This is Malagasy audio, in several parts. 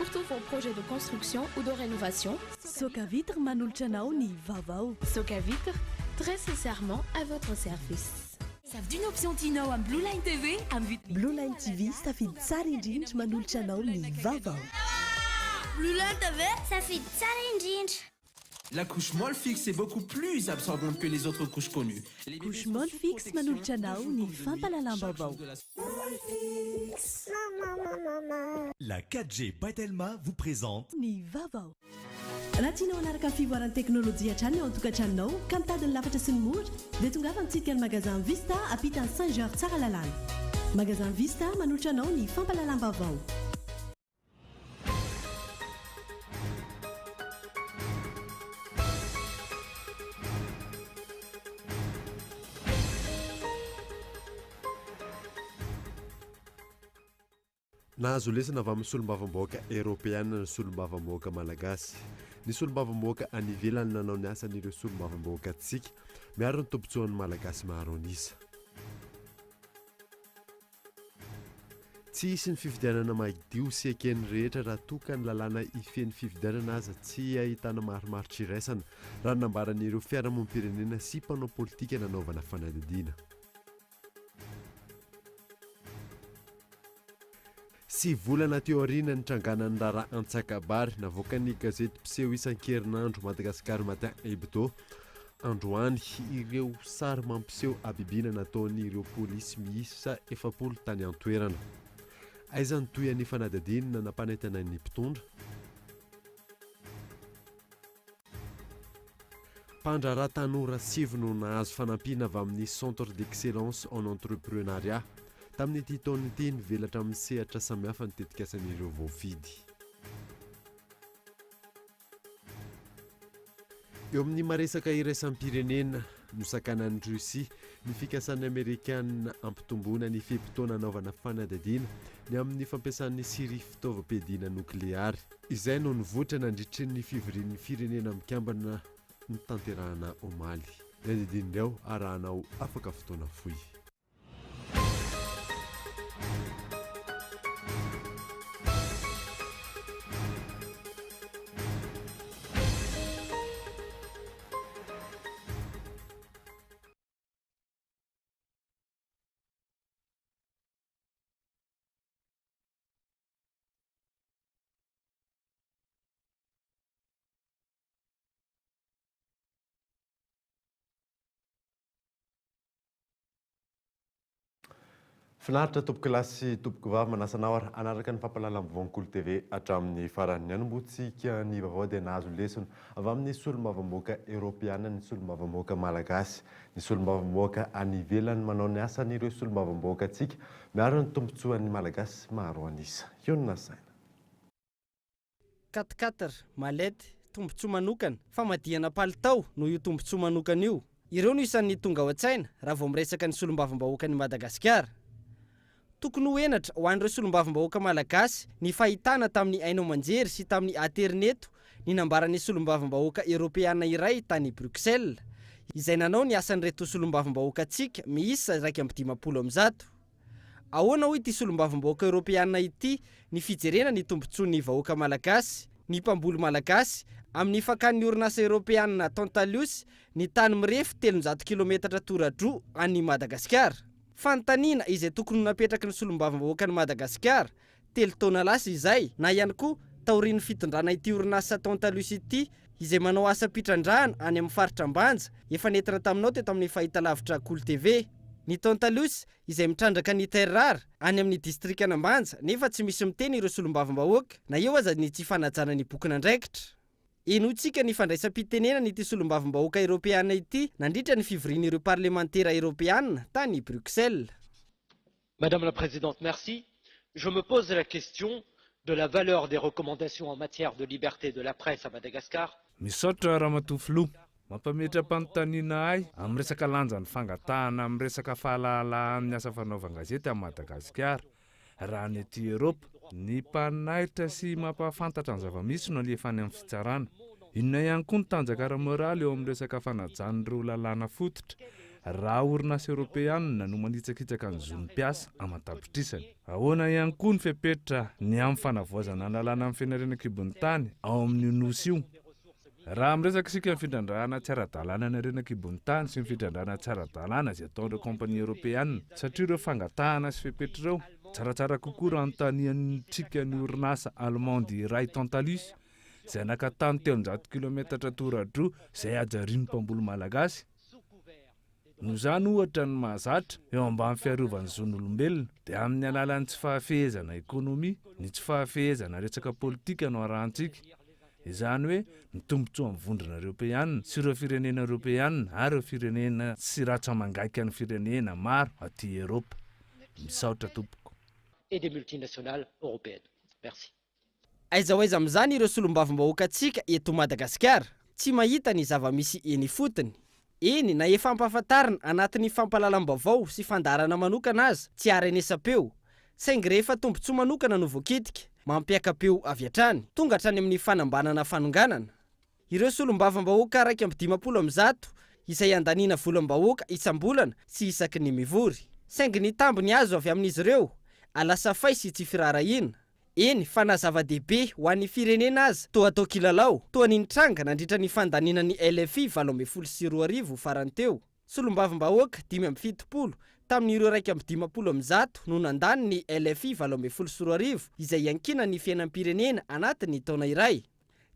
pour tous vos projets de construction ou de rénovation. Soka Vitre manolotra anao ny Vaovao. Soka Vitre, très sincèrement à votre service. Savy option tinao am Blue Line TV am Blue Line TV safidy tsara indrindra manolotra anao ny Vaovao. Blue Line TV safidy tsara indrindra. La couche molle fixe est beaucoup plus absorbante que les autres couches connues. Couche molle fixe manolotra anao ny fampalalam-baovao. La 4G Batelma vous présente ny Vaovao. Raha tianao hanaraka ny fivoaran'ny teknôlôjia hatrany ao an-tokantranonao ka mitady ny lafatra sy ny mora dia tongava mintsika ny magasin Vista ampitany Saint-Georges tsara lalàna. Magasin Vista manolotra anao ny fampalalam-baovao. Nahazo lesona avy amin'ny solombavamboaka Européenne ny solombavamboaka Malagasy. Ny solombavamboaka any ivelany nanao ny asan'ireo solombavamboaka antsika miaro ny tombotsoan'ny Malagasy maro anisa. Tsy hisy ny fifidianana madio sy ekeny rehetra raha toka ny lalàna ifeny fifidianana aza tsy ahitana marimaritra iraisana raha nambaran'ireo fiarahamonim-pirenena sy mpanao politika nanaovana fanadihadiana. Sy volana teo aoriana ny tranganan'ny raharaha Antsakabary navoaka ny gazety mpiseho isan-kerinandro Madagasikara Matin Hebdo. Androany ireo sary mampiseho abibiana nataon'ireo polisy miisa 700 tany an-toerana. Aiza ny toy any fanadihadiana nampanentana ny mpitondra. Mpandraharaha tanora sivy no nahazo fanampiana avy amin'ny Centre d'Excellence en Entrepreneuriat. Tamin'ity taona ity nivelatra amin'ny sehatra samihafa ny tetikasan'ireo voafidy. Eo amin'ny maresaka iraisam-pirenena nosakanan'ny Russie ny fikasan'ny Amerikanina ampitomboana ny fehimpotoana anaovana fanadihadiana ny amin'ny fampiasan'ny siri fitaovam-piadiana nokleary. Izay no nivoatra nandritry ny fivorian'ny firenena mikambana ny tanterahana omaly. Ny adihadian'ireo arahanao afaka fotoana fohy. Finaritra tompoko lasy tompoko vavy manasanao ary anaraka ny fampalalam-baovao TV hatramin'ny farany anombotsika ny vaovao dia nahazo lesona avy amin'ny solombavamboaka Européenne ny solombavamboaka Malagasy ny solombavamboaka any ivelany manao ny asan'ireo solombavamboaka antsika miaro ny tombotsoan'ny Malagasy maro anisa. Io no nasaina. 4 malety tombotsoa manokana famadihana palitao no io tombotsoa manokana io. Ireo no isan'ny tonga ao an-tsaina raha vao miresaka ny solombavambahoaka ny Madagasikara. Tokony ho enatra ho an'ireo solombavambahoaka Malagasy ny fahitana tamin'ny Haino Manjery sy tamin'ny Aterineto ny nambaran'ny solombavambahoaka Européenne iray tany Bruxelles izay nanao ny asan'ireto solombavambahoaka antsika miisa 150. Ahoana ho ity solombavambahoaka Européenne ity ny fijerena ny tombontsoan'ny vahoaka Malagasy, ny mpamboly Malagasy amin'ny fakan'ny orinasa Européenne Tantalus ny tany mirefy 300 km toradroa any Madagasikara. Fantaniana izay tokony napetraka ny solombavambahoaka ny Madagasikara 3 taona lasa izay na ihany koa taorian'ny fitondrana ity orinasa Tantalus ity izay manao asa pitrandrahana any amin'ny faritra ambanja efa nentina taminao teto amin'ny fahitalavitra Kolo TV. Ny Tantalus izay mitrandraka ny terrar any amin'ny distrika Ambanja nefa tsy misy miteny ireo solombavambahoaka na eo aza ny tsy fanajana ny boky nandraikitra. Enotsika ny fandraisam-pitenena n'ity solombavambahoaka Européenne ity nandritra ny fivorian'ireo parlementaire Européenne tany Bruxelles. Madame la Présidente, merci. Je me pose la question de la valeur des recommandations en matière de liberté de la presse à Madagascar. Misaotra Ramatoflo, mampametra-panontaniana ahy amin'ny resaka lanjan'ny fangatahana amin'ny resaka fahalalahana amin'ny asa fanaovan-gazety à Madagascar. Raha ny ety Europe ny mpanahitra sy mampafantatra ny zava-misy no alefa any amin'ny fitsarana. Inona ihany koa ny tanjaka ara-moraly eo amin'ny resaka fanajan'ireo lalàna fototra raha orinasa eoropeanina no manitsakitsaka ny zonim-piasa amatapitrisany. Ahoana ihany koa ny fepetra ny amin'ny fanavoazana ny lalàna amin'ny fianarenakibon'ny tany ao amin'ny nosy io. Raha miresaka isika ny fitrandrahana tsara-dalàna ny arenakibon'ny tany sy ny fitrandrahana tsara-dalàna izay ataon'ireo kompania eoropeanina, satria ireo fangatahana sy fepetra ireo tsaratsara kokoa raha nontaniantsika ny orinasa allemande iray Tantalus izay naka tany 300 kilometatra toradroa izay ajarian'ny mpamboly malagasy. No zany ohatra ny mahazatra eo ambany fiarovany zon'olombelona dia amin'ny alalan'ny tsy fahafehezana ekonomia, ny tsy fahafehezana resaka politika no arahantsika. Izany hoe ny tombontsoa amin'ny vondrona eoropeanina sy ireo firenena eoropeanina ary ireo firenena sy ratsa mangaika ny firenena maro aty Eropa. Misaotra tompoko. Et des multinationales européennes. Merci. Aiza ho aiza amin'izany ireo solombavim-bahoaka antsika eto Madagasikara tsy mahita ny zava-misy eny fotony. Eny na efa ampahafantarina anatin'ny fampalalam-baovao sy fandarana manokana aza tsy ara-enesam-peo, saingy rehefa tombontsoa manokana no voakitika mampiaka-peo avy hatrany tonga hatrany amin'ny fanambanana fanonganana. Ireo solombavim-bahoaka 150 izay andaniana volam-bahoaka isam-bolana sy isaky ny mivory, saingy ny tambiny azo avy amin'izy ireo alasa fay sy tsy firarahina. Eny fa na zava-dehibe ho an'ny firenena aza toa atao kilalao toa ny nitranga nandritra ny fandaniana ny LFI 840 farany teo. Solombavim-bahoaka 570 tamin'ireo 150 no nandany ny LFI 840 izay iankina ny fiainam-pirenena anatin'ny taona iray.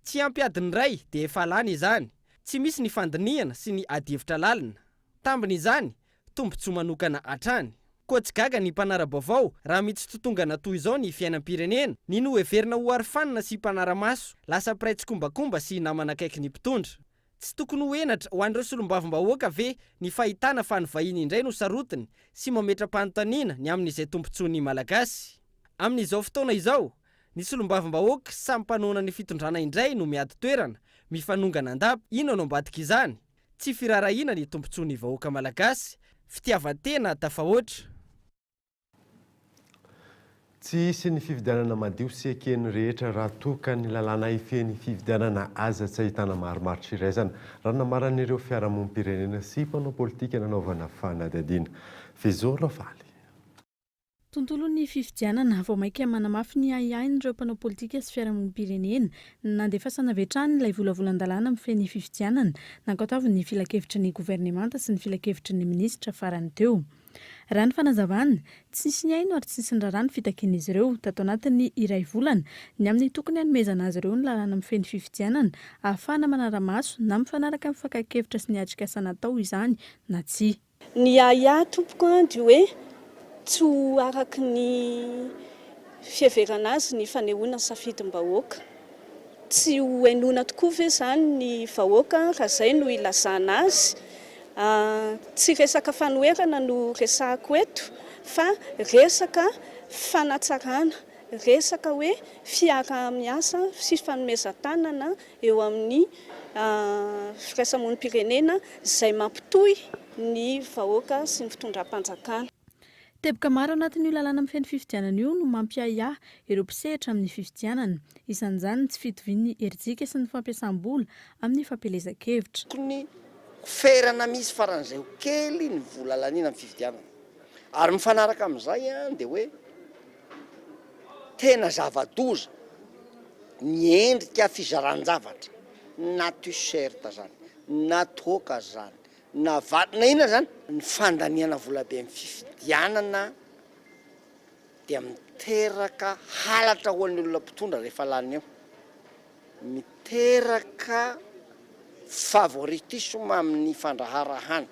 Tsy ampy adiny iray dia efa lany izany, tsy misy ny fandiniana sy ny adihevitra lalina. Tambiny izany tombontsoa manokana hatrany. Koa tsy gaga ny mpanara-baovao raha mitsy totongana toy izao ny fiainam-pirenena, ny no heverina ho arifanina sy mpanara-maso, lasa piray tsikombakomba sy namana akaiky ny mpitondra. Tsy tokony ho enatra ho an'ireo solombavim-bahoaka ve ny fahitana fa ny vahiny indray no sarotiny sy mametra-panontaniana ny amin'izay tombontsoan'ny malagasy. Amin'izao fotoana izao, ny solombavim-bahoaka samy mpanona ny fitondrana indray no miady toerana, mifanongana andapa, ino no ambadika izany? Tsy firarahina ny tombontsoan'ny vahoaka malagasy, fitiavan-tena tafahoatra. Tsy hisy ny fifidianana madio sy ekeny rehetra raha toka ny lalàna ifeny fifidianana aza tsy ahitana maromaro tsiraizana raha namaran'ireo fiarahamonim-pirenena sy mpanao politika nanaovana fanadihadiana. Fezoro Faly. Tontolon'ny fifidianana vao maika manamafy ny ahiahin'ireo mpanao politika sy fiarahamonim-pirenena nandefasana avy hatrany ilay volavolan-dalàna amin'ny feny fifidianana nankatavy ny filakevitry ny governemanta sy ny filakevitry ny minisitra farany teo. Raha ny fanazavana, tsy nisy ny aino ary tsy nisy ny rarany fitakian'izy ireo tato anatin'ny iray volana ny amin'ny tokony hanomezana azy ireo ny lalàna amin'ny feny fifidianana ahafahana manara-maso na mifanaraka amin'ny fakakevitra sy ny atrikasa natao izany na tsy. Ny ahiahy tompoko dia hoe tsy ho araky ny fiheverana azy ny fanehoana safidim-bahoaka. Tsy ho hainoana tokoa ve izany ny vahoaka raha izay no ilazana azy. Tsy resaka fanoherana no resahako eto fa resaka fanatsarana, resaka hoe fiarah-miasa sy fanomezan-tanana eo amin'ny firaisamonim-pirenena izay mampitohy ny vahoaka sy ny fitondram-panjakana. Teboka maro anatin'io lalàna amin'ny feny fifidianana io no mampiahiahy ireo mpisehatra amin'ny fifidianana. Isan'izany tsy fitovian'ny herijika sy ny fampiasam-bola amin'ny fampelezan-kevitra. Ferana misy faran'izay kely ny vola laniana amin'ny fifidianana. Ary mifanaraka amin'izay dia hoe tena zava-doza ny endrika fizaran-javatra, na t-shirt zany, na toaka zany, na na ina zany ny fandaniana vola be amin'ny fifidianana dia miteraka halatra ho an'ny olona mpitondra rehefa lany eo. Miteraka favoritisme amin'ny fandraharahana,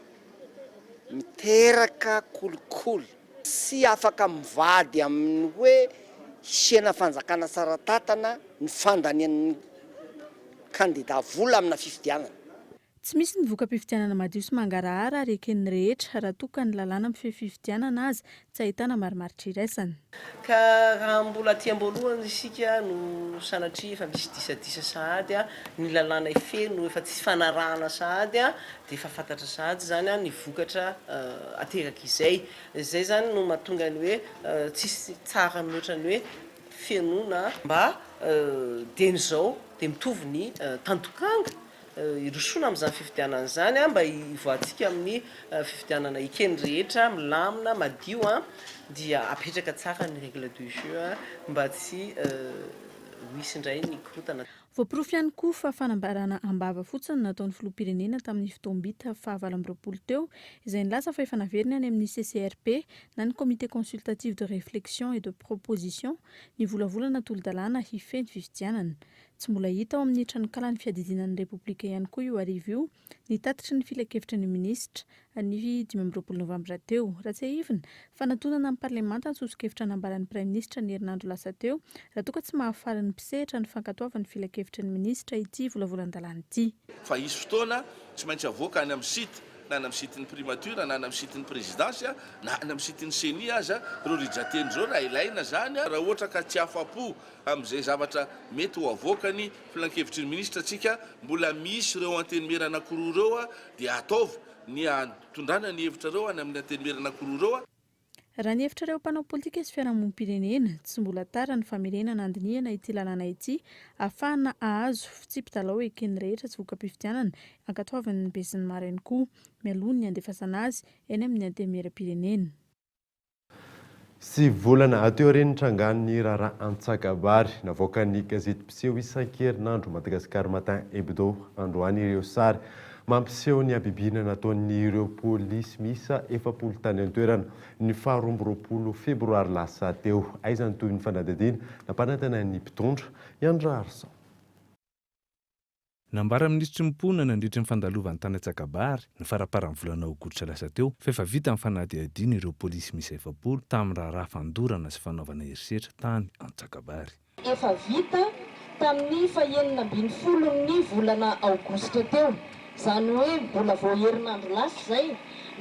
miteraka kolikoly, sy afaka mivady amin'ny hoe hisiana fanjakana tsara-tatana ny fandanian'ny kandida vola amina fifidianana. Tsy misy ny voka-pifidianana madio sy mangarahara ary eken'ny rehetra raha toka ny lalàna amin'ny fifidianana azy tsy ahitana marimaritra iraisana. Ka raha mbola aty am-boalohany isika no sanatria efa misy disadisa sahady ny lalàna ifeno efa tsy fanarahana sahady dia efa fantatra sahady zany ny vokatra ateraka izay. Izay zany no mahatonga ny hoe tsisy tsara mihoatra ny hoe fenona mba dieny izao dia mitovy ny tantokanga irosoana amin'izany fifidianana zany mba hivoantsika amin'ny fifidianana ikeny rehetra milamina madio dia apetraka tsara ny règle du jeu mba tsy misy indray ny korotana. Voaporofo ihany koa fa fanambarana ambava fotsiny nataon'ny filoham-pirenena tamin'ny fotoam-bita 20 teo izay nilaza fa efa naverina any amin'ny CCRP na ny comité consultatif de réflexion et de proposition ny volavolana tolo-dalàna hifehy ny fifidianana. Tsy mbola hita ao amin'ny tranokalan'ny fiadidinan'ny Repoblika ihany koa io arivo io nitatitry ny filakevitry ny minisitra ny 15 novambra teo. Raha tsy ahivina fa natonana amin'ny parlemanta ny sosokevitra nambaran'ny praiminisitra ny herinandro lasa teo raha toa ka tsy mahafaly ny mpisehatra ny fankatoavan'ny filakevitry ny minisitra ity volavolan-dalàna ity. Fa isy fotoana tsy maintsy avoaka any amin'ny site na any amin'ny site-ny primature na any amin'ny site-ny présidence na any amin'ny site-ny seni aza reo rijatendreo raha ilaina zany raha ohatra ka tsy afapo amin'izay zavatra mety ho avoakany filan-kevitry ny ministra atsika mbola misy ireo antenimerana koroa reo dia ataovy ny atondrana ny hevitra reo any amin'ny antenimerana koroa reo. Raha ny hevitra ireo mpanao politika sy fiarahamonim-pirenena tsy mbola tara ny famerenana andinihana ity lalàna ity ahafahana ahazo fitsipy-dalao ekeny rehetra tsy voka-pifidianana ankatoavan'ny besin'ny maro ihany koa mialoha ny andefasana azy eny amin'ny antenimieram-pirenena. Sy volana ateo reny trangany raharaha Antsakabary navoaka ny gazety mpiseho isan-kerinandro Madagascar Matin Hebdo androany ireo sary mampiseho ny abibina nataon'ny ireo polisy misa 70 tany an-toerana ny 12 febroary lasa teo aizany toy ny fanadadiana nampanatana ny mpitondra Andra Arson. Nambara ministry mipona nandritra ny fandalovan'ny tany Antsakabary ny faraparan'ny volana aogositra lasa teo fa efa vita ny fanadihadiana ireo polisy misa 70 tamin'ny raharaha fandorana sy fanaovana herisetra tany Antsakabary. Efa vita tamin'ny 29 volana aogositra teo. Zany hoe mbola vao herinandro lasa zay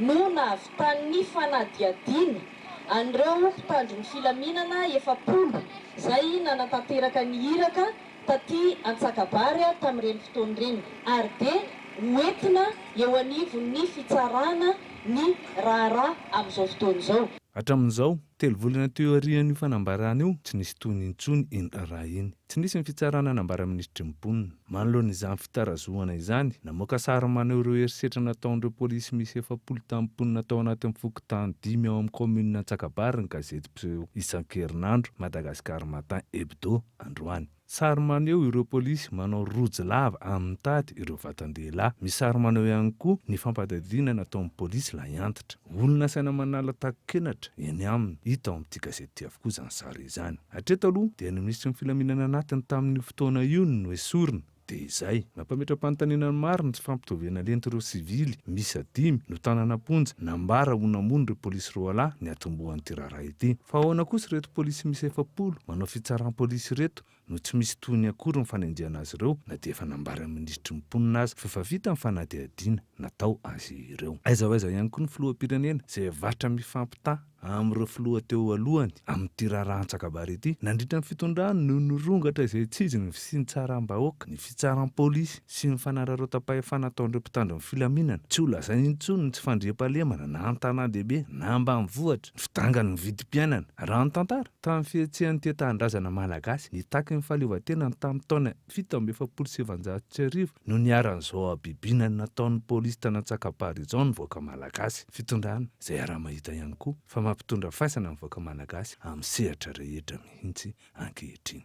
no nahavitan'ny fanadihadiana an'ireo mpitandron'ny filaminana 70 zay nanatanteraka ny hiraka taty Antsakabary tamin'ireny fotoana ireny ary dia hoentina eo anivon'ny fitsarana ny raharaha amin'izao fotoana izao. Hatramin'izao telo volana teo arian'io fanambarana io tsy nisy tony intsony iny raha iny. Tsy nisy ny fitsarana nambara ministry mponina. Manoloana izany fitarazoana izany namoaka sary maneho ireo herisetra nataon'ireo polisy misy 70 tamponina tao anatin'ny fokontany 5 ao amin'ny commune Antsakabary ny gazety mpiseho isan-kerinandro Madagascar Matin Hebdo androany. Sary maneho ireo polisy manao rojo lava amin'ny tady ireo vatan-dehilahy. Misy sary maneho ihany koa ny fampadadiana nataon'ny polisy lahy antitra. Olona saina manala takenatra eny aminy hita ao amin'ity gazety avokoa izany sary izany. Hatreto aloha dia ny ministry ny filaminana anatiny tamin'ny fotoana io no esorina. Dia izay mampametra-panontaniana maro ny tsy fampitoviana lenta ireo sivily misa 5 no tanàna-ponja nambara honamony ireo polisy roa lahy ny atombohan'ity raharaha ity. Fa ahoana kosa reto polisy misy 70 manao fitsaram-polisy reto no tsy misy tony akory ny fanenjehana azy ireo na dia efa nambara ministry mponina azy fa efa vita ny fanadihadiana natao azy ireo. Aiza ho aiza ihany koa ny filoham-pirenena izay vatra mifampitahy amin'ireo filoha teo alohany amin'ity raharaha Antsakabary ity nandritra ny fitondrany no nirongatra izay tsiziny sy ny tsaram-bahoaka ny fitsaram-polisy sy ny fanararotam-pahefana nataon'ireo mpitandron'ny filaminana. Tsy ho lazaina intsony ny tsy fandriam-pahalemana na an-tanàn-dehibe na ambanivohitra ny fidangany ny vidim-piainana. Raha ny tantara tamin'ny fihetsehan'ny tia-tanindrazana malagasy nitaky ny fahaleovantena tamin'ny taona 1770 no niaran'izao abibinany nataon'ny polisy tany Antsakabary izao ny voaka malagasy. Fitondrana izay ara-mahita ihany koa fa mampitondra faisana ny voaka malagasy amin'ny sehatra rehetra mihitsy ankehitriny.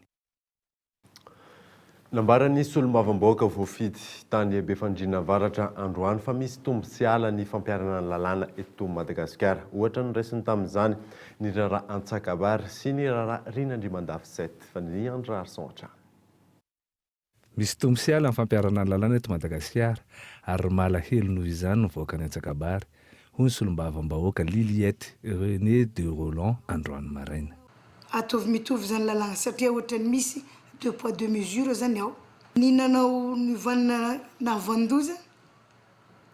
Nambaran'ny solombavamboaka voafidy tany Befandriana Avaratra androany fa misy tombo sy ala ny fampiarana ny lalàna eto Madagasikara. Ohatra ny raisiny tamin'izany ny raharaha Antsakabary sy ny raharaha Rinandrimandafy 7 fa ny Andra Arson hatrany. Misy tombo sy ala ny fampiarana ny lalàna eto Madagasikara ary malahelo noho izany ny voaka ny Antsakabary. Hoy ny solombavambahoaka Liliette René de Roland androany maraina. Atovy mitovy zany lalàna satria ohatra ny misy 2 poids 2 mesures zany ao. Ny nanao ny vanina na vandoza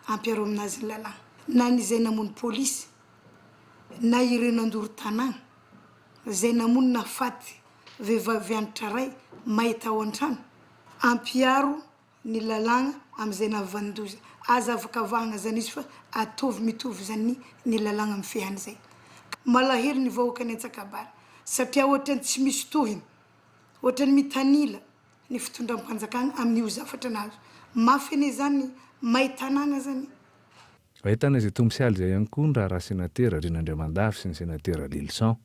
ampiaro aminazy ny lalàna. Na ny izay namono polisy na ireo nandoro tanàna izay namono na faty vehivavy antitra ray mahita ao an-trano ampiaro ny lalàna amin'izay na vandoza. Aza avakavahana zany izy fa atovy mitovy zany ny lalàna amin'ny fehany zay. Malahelo ny vahoaka ny Antsakabary satria ohatra ny tsy misy tohiny, ohatra ny mitanila ny fitondram-panjakana amin'ny io zavatra anazy. mafy ane zany mahitanàna zany. ahitana izay tombosialy zay ihany koa ny raha sénatera Rinandriamandafy sy ny sénatera Lilson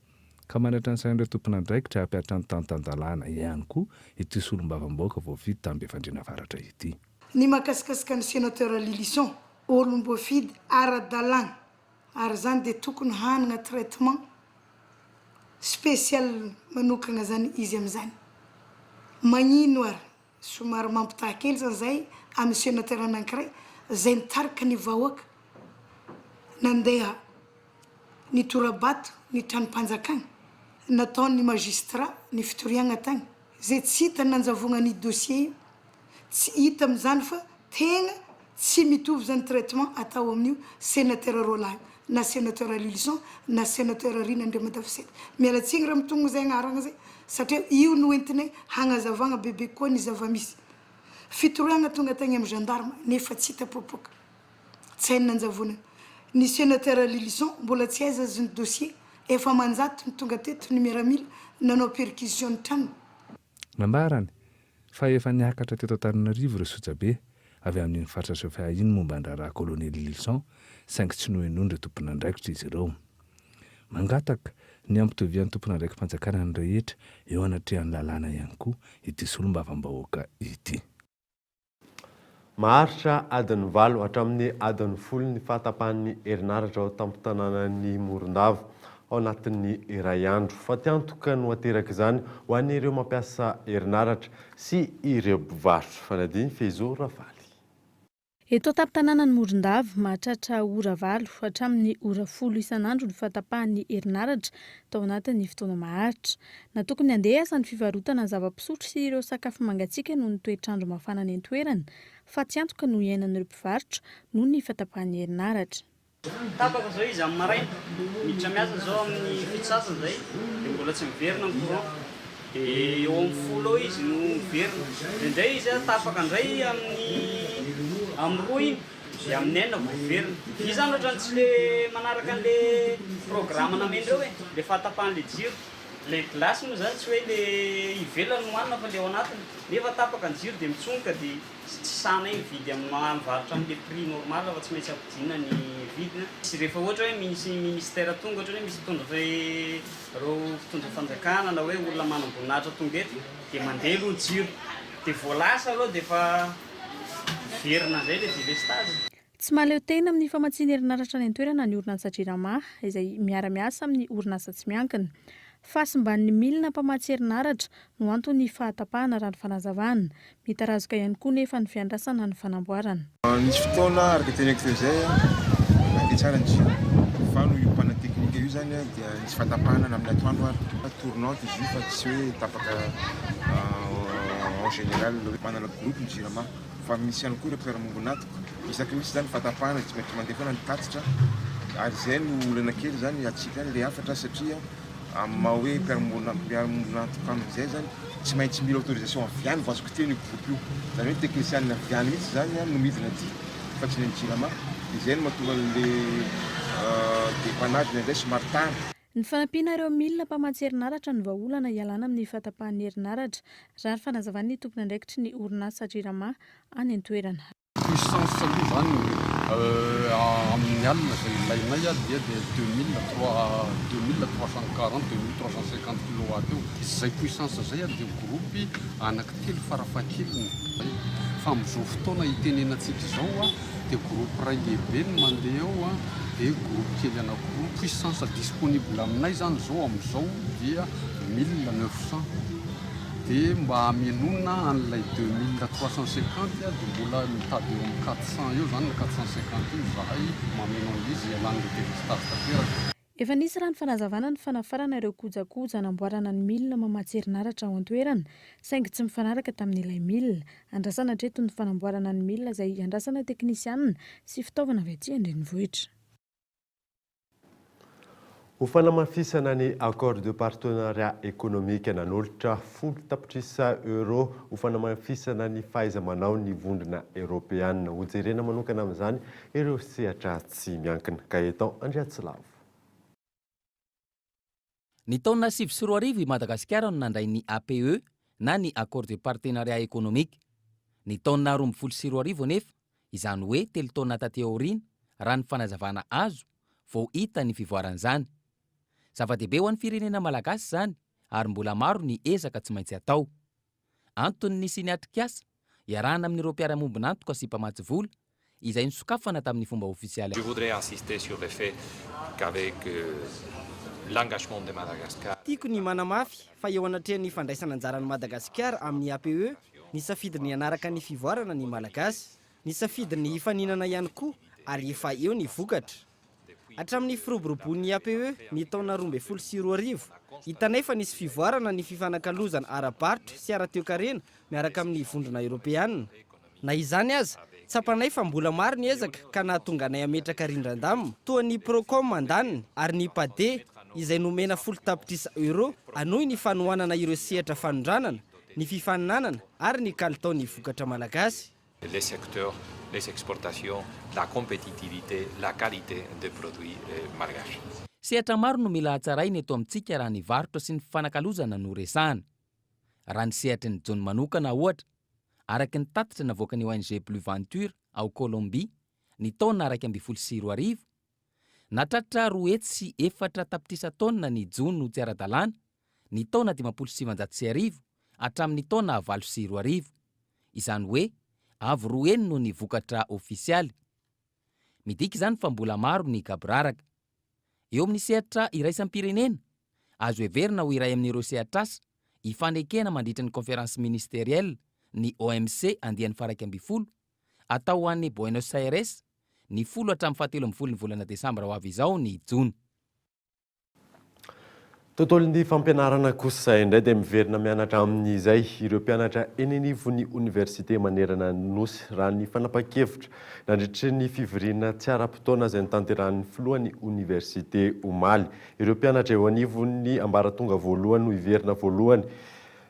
ka manatra ny sain'ireo tompona andraikitra hampiatra ny tantan-dalàna ihany koa ity solombavam-baoaka voafidy tamin'ny fandriana faratra ity. Ny makasikasika ny sénateur Lilson olom-boafidy ara-dalàna ary zany dia tokony hanana traitement spécial manokana zany izy amin'izany. Magnino ary somary mampitaha kely zany zay amin'ny sénateur anankiray zay nitarika ny vahoaka nandeha ny torabato ny tranom-panjakana nataon'ny magistrat ny fitoriagna tagny zay tsy hita nanjavogna ny dossier tsy hita amin'izany fa tegna tsy mitovy zany traitement atao amin'io sénateur Roland na sénateur Lilson na sénateur Rinandriamandafy. Mialatsiny raha mitongo zay agnarana zay satria io no entinay hagnazavagna bebe koa ny zava-misy fitoriagna tonga tagny amin'ny gendarme nefa tsy hita popoka tsy hainy nanjavona ny sénateur Lilson mbola tsy aiza azy ny dossier efa manjato ny tonga teto ny miaramila nanao perquisition ny trano nambarany fa efa niakatra teto Antananarivo ireo Sotsabe avy amin'ny faritra Sofia iny momba ny raharaha colonel Lilson saingy tsy nohenoiny ireo tompona andraikitra izy ireo mangataka ny ampitovian'ny tompona andraiky mpanjakana ny rehetra eo anatrehan'ny lalàna ihany koa ity solombavam-bahoaka ity. Maharitra adiny 8 hatramin'ny adiny 10 ny fahatapahan'ny herinaratra ao tamin'ny tanànan'ny Morondava ao anatin'ny iray andro fa tiantoka no ateraka izany ho an'ireo mampiasa herinaratra sy ireo mpivarotra fanadiny Fezo Ravaly. Eto tampon-tanànan'ny Morondava mahatratra ora 8 hatramin'ny ora 10 isan'andro ny fahatapahan'ny herinaratra tao anatin'ny fotoana maharitra. Na tokony handeha asa ny fivarotana ny zava-pisotro sy ireo sakafo mangatsiaka noho ny toetrandro mafana any an-toerana fa tsy antoka no iainan'ireo mpivarotra noho ny fahatapahan'ny herinaratra. Tapaka zao izy amin'ny maraina miditra miasa zao amin'ny fitsasana zay dia mbola tsy miverina ny courant dia eo amin'ny 10 izy no miverina dia indray izy tapaka indray amin'ny 2 iny dia amin'ny 9 vao miverina. Izy zany ohatrany tsy le manaraka an'le programme namendreo hoe le fahatapahan'le jiro le glasy moa zany tsy hoe le ivelany no hanina fa le ao anatiny nefa tapaka ny jiro dia mitsonka dia tsy sana iny vidy amin'ny varotra amin'le prix normal fa tsy maintsy ampidinina ny vidina. Sy rehefa ohatra hoe misy ministère tonga ohatra hoe misy tondra reo fitondra fanjakana na hoe olona manam-boninahitra tonga eto dia mandeha aloha ny jiro dia voalasa aloha dia efa verina zay le délestage. Tsy mahaleo tena amin'ny famatsiana herinaratra any an-toerana ny orinasa Jirama izay miara-miasa amin'ny orinasa tsy miankina. Fahasimban'ny milina mpamatsy herinaratra no antony fahatapahana raha ny fanazavana. Mitarazoka ihany koa nefa ny fiandrasana ny fanamboarana. Nisy fotoana araka teneko teo zay dia tsara ny jiro fa no iompana teknika io zany dia nisy fahatapahana amin'ny atoandro ary tournante izy io fa tsy hoe tapaka en général manana groupe ny Jirama fa misy ihany koa ireo mpiara-mongonatiko isaky misy zany fahatapahana tsy maintsy mandeha foana ny tatitra ary zay no olana kely zany atsika le afatra satria maha hoe mpiara-mongonatiko amin'izay zany tsy maintsy mila autorisation avy any vao azoko teny io groupe io zany hoe teknisianina avy any mihitsy zany no midina aty fa tsy ny Jirama dia zay no mahatonga an'le dépannage indray somary tara. Ny fanampiana ireo milina mpamatsy herinaratra no vahaolana hialana amin'ny fahatapahan'ny herinaratra raha ny fanazavan'ny tompona andraikitry ny orinasa Jirama any an-toerana. Puissance aloha zany amin'ny alina izay ilainay dia 2340 2350 kilowatt eo. Izay puissance zay dia groupe anankitelo farafahakeliny fa amin'izao fotoana itenenantsika izao dia groupe ray lehibe no mandeha eo dia groupe kely anankiroa. Puissance disponible aminay zany izao amin'izao dia 1900 dia mba haminona an'ilay 2350 dia mbola mitady eo amin'ny 400 eo zany 450 io zahay mameno an'izy ialan'ilay délestage tanteraka. Efa nisy raha ny fanazavana ny fanafarana ireo kojakoja anamboarana ny milina mamatsy herinaratra ao an-toerana saingy tsy mifanaraka tamin'ilay milina. Andrasana hatreto ny fanamboarana ny milina izay andrasana teknisianina sy fitaovana avy aty an-drenivohitra. Ho fanamafisana ny accord de partenariat économique nanolotra 10 tapitrisa euro ho fanamafisana ny fahaiza-manao ny vondrona européenne ho jerena manokana amin'izany ireo sehatra tsy miankina. Gaetan Andriatsilavo. Ny taona 2024 i Madagasikara no nandray ny APE na ny accord de partenariat économique. ny taona 2024 nefa izany hoe telo taona taty aoriana raha ny fanazavana azo vao hita ny fivoaran'izany. Zava-dehibe ho an'ny firenena malagasy zany ary mbola maro ny ezaka tsy maintsy atao. Antony ny siniatrikasa iarahana amin'ireo mpiara-mombonantoka sy mpamatsy vola izay nisokafana tamin'ny fomba ofisialy. Je voudrais insister sur le fait qu'avec l'engagement de Madagascar. Tiako ny manamafy fa eo anatrehan'ny fandraisana anjaran'ny Madagasikara amin'ny APE ny safidiny anaraka ny fivoarana ny malagasy, ny safidiny hifaninana ihany koa ary efa eo ny vokatra. Hatramin'ny firoborobon'ny APE ny taona 2024 hitanefa nisy fivoarana ny fifanakalozana ara-barotra sy ara-toekarena miaraka amin'ny vondrona Europeanina. Na izany aza, tsapanay fa mbola maro ny ezaka ka nahatonga anay ametraka rindran-damina toa ny Procom mandaniny ary ny PADE izay nomena 10 tapitrisa euro anohy ny fanohanana ireo sehatra fanondranana, ny fifaninanana ary ny kalitao ny vokatra malagasy. Les secteurs, les exportations, la compétitivité, la qualité des produits malgaches. Sehatra maro no mila hatsaraina eto amintsika raha ny varotra sy ny fifanakalozana no resahana. Raha ny sehatry ny John manokana ohatra, araky ny tatitra navoaka ny ONG Plus Venture ao Colombie ny taona 2024, natratra 2 hetsy sy 4 tapitrisa taona ny Jony no tsy ara-dalàna, ny taona 507 hatramin'ny taona 2024. Izany hoe avy 2 heny no ny vokatra ofisialy. Midika izany fa mbola maro ny kabraraka. Eo amin'ny sehatra iraisam-pirenena, azo heverina ho iray amin'ireo sehatra asa hifanekena mandritra ny conférence ministérielle ny OMC andian'ny faraky amby folo atao ho an'ny Buenos Aires ny 10 hatramin'ny 17 ny volana Desambra ho avy izao ny Jona. Tontolon'ny fampianarana kosa indray dia miverina mianatra amin'izay ireo mpianatra eny anivon'ny université manerana ny nosy raha ny fanapa-kevitra nandritry ny fivoriana tsy ara-potoana izay nitanterahan'ny filohan'ny université omaly. Ireo mpianatra eo anivon'ny ambaratonga voalohany no hiverina voalohany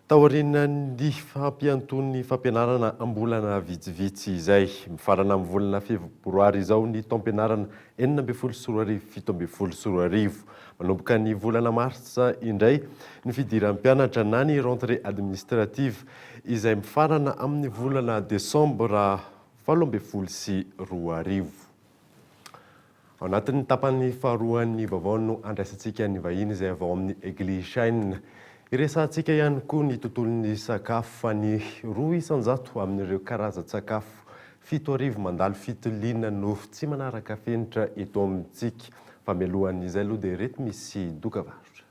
taoriana ny fampianton'ny fampianarana ambolana vitsivitsy izay mifarana amin'ny volana febroary izao ny taom-pianarana 19 manomboka ny volana martsa indray ny fidiran'ny mpianatra na ny rentrée administrative izay mifarana amin'ny volana desambra 12 Ao anatin'ny tapan'ny faharoan'ny vaovao no andraisantsika ny vahiny izay avao amin'ny Eglisaina. Iresantsika ihany koa ny tontolon'ny sakafo fa ny 200 amin'ireo karazan-tsakafo 7 mandalo fitiliana no tsy manaraka fenitra eto amintsika. Fa mialohan'izay aloha dia reto misy dokavarotra.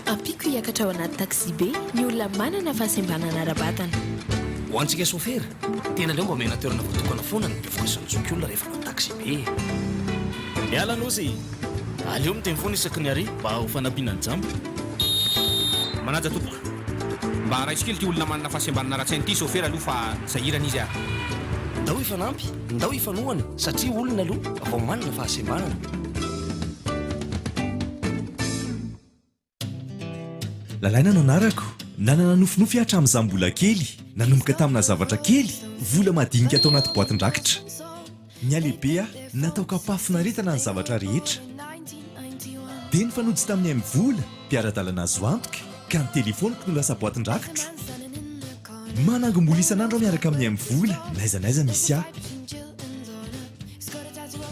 Ampiko hiakatra ao anaty taxi be ny olona manana fahasembanana ara-batana. Ho antsika sofera, tena leo mba mena toerana voatokana foana ny mpivoka sy ny zoky olona rehefa manao taxi be. Miala nosy, aleo miteny foana isaky ny ary mba ho fanampiana ny jambo. Manaja tompoko, mba raitsika ely ty olona manana fahasembanana ra-tsainy ity sofera aloha fa sahirana izy ah. Ndao ifanampy, ndao ifanohana satria olona aloha vao manana fahasembanana. Lalaina no anarako, nanana nofinofy hatramin'izany mbola kely, nanomboka tamina zavatra kely, vola madinika atao anaty boatin-drakitra. Ny alehibe natao kapafonaretana ny zavatra rehetra. Dia ny fanojy tamin'ny amin'ny vola, mpiara-dalana azo antoka, ka ny telefoniko no lasa boatin-drakitra. Manangom-bola isan'andro miaraka amin'ny amin'ny vola, n'aiza misy ahy.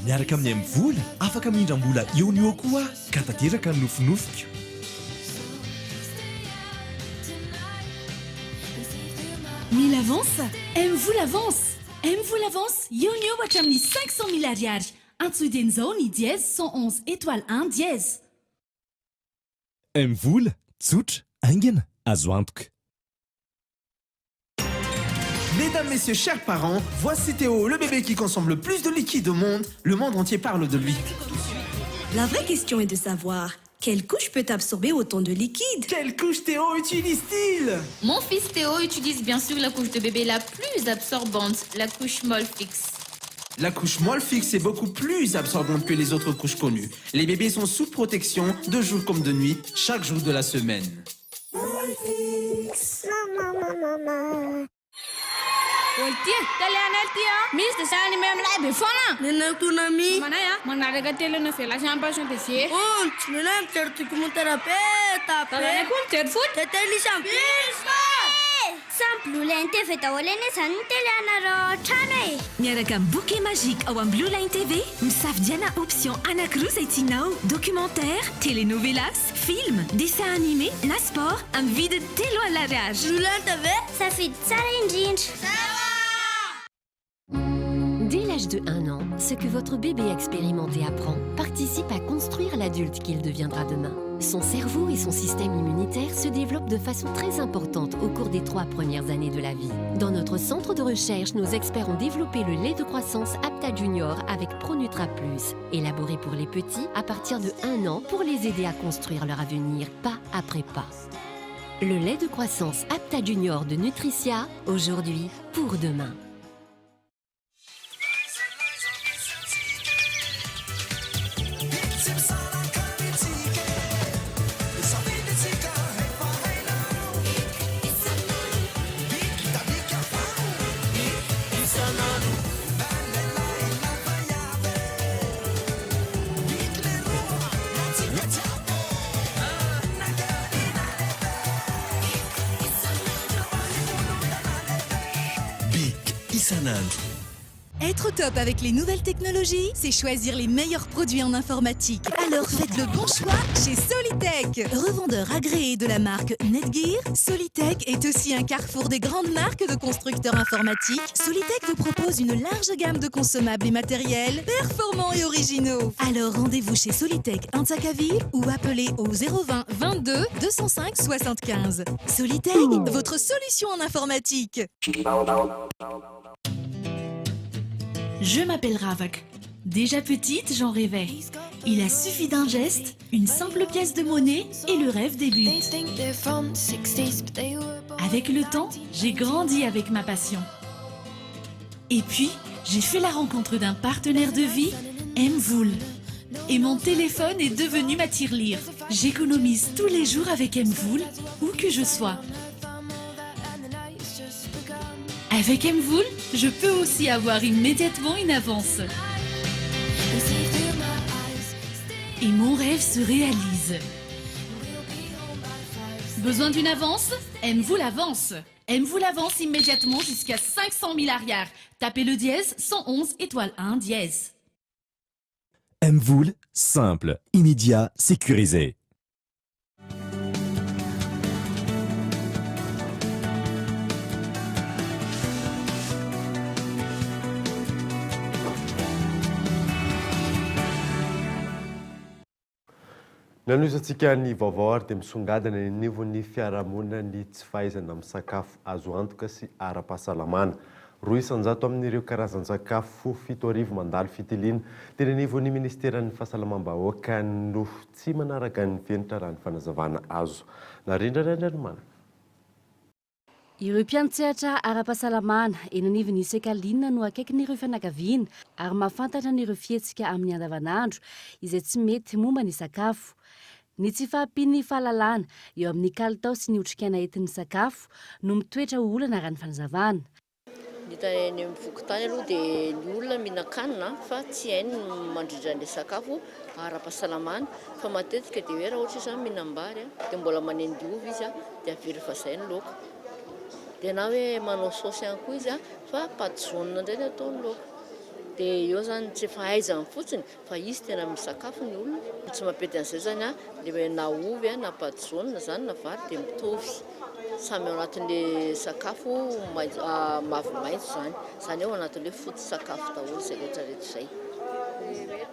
Miaraka amin'ny amin'ny vola, afaka mindram-bola eo ny eo koa ka tanteraka ny nofinofiko. Mille avance, aime-vous l'avance? Aime-vous l'avance? Yo-yo hatramin'ny 500 000 ariary. Antsoiden'izao ny dièse 111 étoile 1 dièse. Aime-vola, tsotra, aingana, azo antoka. Mesdames, messieurs, chers parents, voici Théo, le bébé qui consomme le plus de liquide au monde. Le monde entier parle de lui. La vraie question est de savoir, quelle couche peut absorber autant de liquide? Quelle couche Théo utilise-t-il? Mon fils Théo utilise bien sûr la couche de bébé la plus absorbante, la couche molle fixe. La couche molle fixe est beaucoup plus absorbante que les autres couches connues. Les bébés sont sous protection de jour comme de nuit, chaque jour de la semaine. Molle fixe, maman. Tia, talianel tia. Misy dessin animé amin'ilay be foana. Nenang tonami. Manay manaraka telo na fellation passion de sie. Tsy nenang mijery documentaire beta be. Tanany koa mijery foot. De télévision bisma. Sample Blue Line TV daholo eny izany ny tele anareo trano e. Miaraka amin'ny bouquet magique ao amin'ny Blue Line TV, misafidiana option anankiroa izay tianao: documentaire, telenovelas, film, dessin animé na sport amin'ny vidiny 3 alariage. Blue Line TV, safidy tsara indrindra. Dès l'âge de 1 an, ce que votre bébé expérimenté apprend participe à construire l'adulte qu'il deviendra demain. Son cerveau et son système immunitaire se développent de façon très importante au cours des 3 premières années de la vie. Dans notre centre de recherche, nos experts ont développé le lait de croissance Apta Junior avec Pronutra Plus, élaboré pour les petits à partir de 1 an pour les aider à construire leur avenir pas après pas. Le lait de croissance Apta Junior de Nutricia, aujourd'hui pour demain. Être au top avec les nouvelles technologies, c'est choisir les meilleurs produits en informatique. Alors faites le bon choix chez Solitech. Revendeur agréé de la marque Netgear, Solitech est aussi un carrefour des grandes marques de constructeurs informatiques. Solitech vous propose une large gamme de consommables et matériels performants et originaux. Alors rendez-vous chez Solitech Antakaville ou appelez au 020 22 205 75. Solitech, votre solution en informatique. Je m'appelle Ravak. Déjà petite, j'en rêvais. Il a suffi d'un geste, une simple pièce de monnaie et le rêve débute. Avec le temps, j'ai grandi avec ma passion. Et puis, j'ai fait la rencontre d'un partenaire de vie, Mvoul. Et mon téléphone est devenu ma tirelire. J'économise tous les jours avec Mvoul, où que je sois. Avec Mvoul, je peux aussi avoir immédiatement une avance. Et mon rêve se réalise. Besoin d'une avance? Mvoul avance. Mvoul avance immédiatement jusqu'à 500 000 arrières. Tapez le dièse 111 étoile 1 dièse. Mvoul, simple, immédiat, sécurisé. Nanoisantsika ny vaovao ary dia misongadina ny nivon'ny fiarahamonina ny tsy fahaizana amin'ny sakafo azo antoka sy ara-pahasalamana. 200 amin'ireo karazan-tsakafo 7 mandalo fitiliana dia ny nivon'ny ministeran'ny fahasalamam-bahoaka no tsy manaraka ny venitra raha ny fanazavana azo. Narindrana ny Ranomana. Ireo mpiantsehatra ara-pahasalamana eny anivon'ny sekalina no akaikin'ireo fianakaviana ary mahafantatra n'ireo fihetsika amin'ny andavanandro izay tsy mety momba ny sakafo. Ny tsy fahampian'ny fahalalana eo amin'ny kalitao sy ny otrikaina entin'ny sakafo no mitoetra ho olana raha ny fanazavana. Ny tany amin'ny vokotany aloha dia ny olona mihinan-kanina fa tsy hainy mandrindra ny sakafo ara-pahasalamana fa matetika dia hoe raha ohatra izany mihinam-bary dia mbola manendy ovy izy dia avery fa izay ny laoka. Dia na hoe manao saosy ihany koa izy fa paty jaune indray ny ataony laoka. Dia eo zany tsy fahaizany fotsiny fa izy tena misakafo ny olona. Tsy mampety an'izay zany dia na ovy na paty jaune zany na vary dia mitovy. Samy ao anatin'ilay sakafo mavo-maitso zany. Zany ao anatin'ilay foto-sakafo daholo izay rehetrarehetra izay.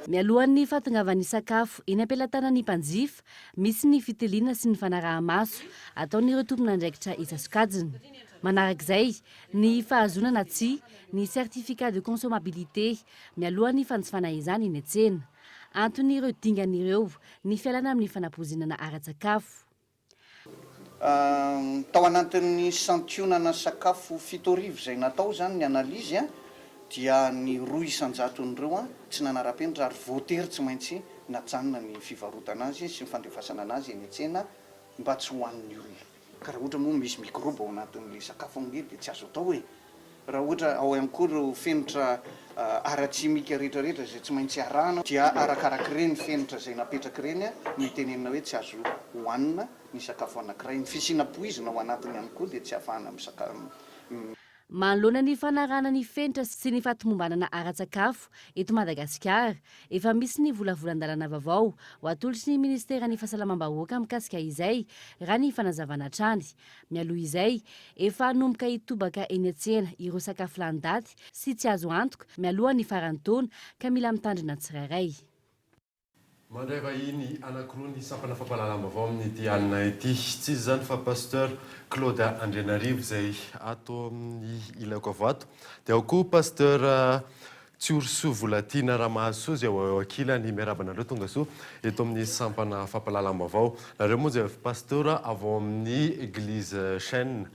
Mialohan'ny fahatongavan'ny sakafo eny am-pelantanan'ny mpanjifa, misy ny fitiliana sy ny fanaraha-maso ataon'ireo tompon'andraikitra isasokajiny. Manarak'izay, ny fahazonana tsia, ny certificat de consommabilité mialohan'ny fanjifana izany eny an-tsena. Anton'ireo dingan'ireo ny fialana amin'ny fanampoizinana ara-tsakafo. Tao anatin'ny santionana sakafo 7 izay natao zany ny analizy dia ny 200 tsy nanara-penitra ary voatery tsy maintsy najanona ny fivarotana azy sy ny fandefasana anazy eny an-tsena mba tsy ho an'ny olona. ka raha ohatra moa misy microbe ao anatin'le sakafo amidy dia tsy azo atao hoe raha ohatra ao ihany koa ro fenitra aratsimika rehetrarehetra zay tsy maintsy arahana dia arakaraka reny fenitra zay napetraka reny no itenenina hoe tsy azo hohanina ny sakafo anankiray ny fisina poizina ao anatiny ihany koa dia tsy ahafahana manoloana ny fanarana ny fenitra sy ny fatomombanana ara-tsakafo eto Madagasikara efa misy ny volavolan-dalàna vaovao ho atolotra ny ministera ny fahasalamam-bahoaka mikasika izay raha ny fanazavana trany mialoha izay efa nomboka hitobaka eny an-tsena ireo sakafo lany-daty sy tsy azo antoka mialoha ny farany taona ka mila mitandrina tsirairay. Mandray vahiny anankiroa ny sampana fampahalalam-baovao amin'ity alina ity tsy izy zany fa pasteur Claude Andrenarivo izay ato amin'ny ilako avato dia ao koa pasteur Tsiorosoa Volatiana Ramahasoa izay ao akilany miarabana andreo tonga soa eto amin'ny sampana fampahalalam-baovao nareo moa izay pasteur avy amin'ny église chaîne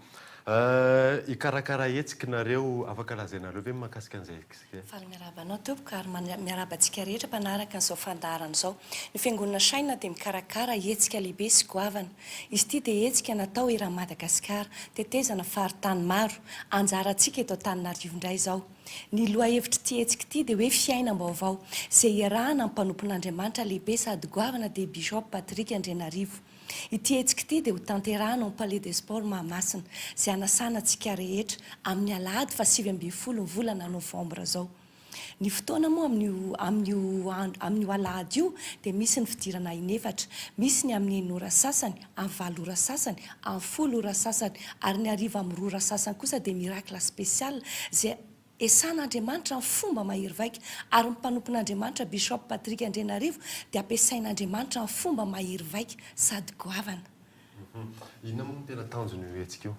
ikarakara hetsikinareo afaka lazainareo ve mahakasika an'izay faly miarabanao tompoko ary miarabantsika rehetra mpanaraka an'izao fandaharana izao ny fiangonana Chaîne dia mikarakara hetsika lehibe sy goavana izy ity dia hetsika natao eran'i Madagasikara tetezana faritany maro anjarantsika eto Antananarivo indray izao ny loha hevitra ity hetsika ity dia hoe fiainam-baovao izay iarahana amin'ny mpanompon'Andriamanitra lehibe sady goavana dia Bishop Patrick Andrenarivo. Ity hetsika ity dia ho tanterahana ao Palais des Sports Mahamasina izay hanasana antsika rehetra amin'ny alahady 7 ny volana Novembre zao. Ny fotoana moa amin'io alahady io dia misy ny fidirana inefatra, misy ny amin'ny 9 ora sasany, amin'ny 7 ora sasany, amin'ny 10 ora sasany ary ny hariva amin'ny 2 ora sasany kosa dia miracle spécial izay esan'Andriamanitra ny fomba mahery vaika ary ny mpanompon'Andriamanitra Bishop Patrick Andrenarivo dia ampiasain'Andriamanitra ny fomba mahery vaika sady goavana. Inona moa tena tanjona io hetsika io?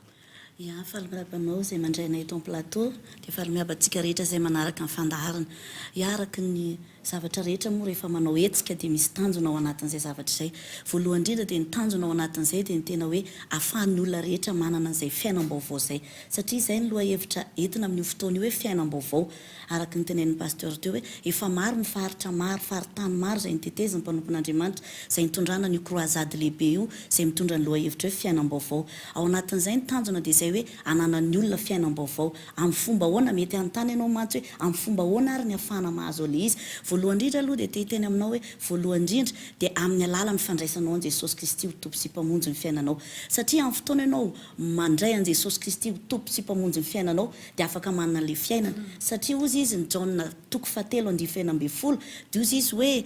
Ya, faly miarabanao izay mandraina eto amin'ny plateau dia faly miabantsika rehetra izay manaraka ny fandaharana iaraka ny zavatra rehetra moa rehefa manao hetsika dia misy tanjona ao anatin'izay zavatra izay. Voalohany indrindra dia ny tanjona ao anatin'izay dia ny tena hoe ahafahan'ny olona rehetra manana an'izay fiainam-baovao izay satria izay ny loha hevitra entina amin'ny fotoana io hoe fiainam-baovao araka ny tenenin'ny pasteur teo hoe efa maro ny faritra maro faritany maro izay nitetezany mpanompon'Andriamanitra izay nitondrana ny croisade lehibe io izay mitondra ny loha hevitra hoe fiainam-baovao. Ao anatin'izay ny tanjona dia izay hoe ananan'ny olona fiainam-baovao amin'ny fomba ahoana mety anontany ianao mantsy hoe amin'ny fomba ahoana ary ny ahafahana mahazo ilay izy. Voalohany indrindra aloha dia te-hiteny aminao hoe voalohany indrindra dia amin'ny alalan'ny fandraisanao an' Jesosy Kristy ho tompo sy mpamonjy ny fiainanao satria amin'ny fotoana ianao mandray an' Jesosy Kristy ho tompo sy mpamonjy ny fiainanao dia afaka manana an'ilay fiainana satria ozy izy ny John 3:7 dia ozy izy hoe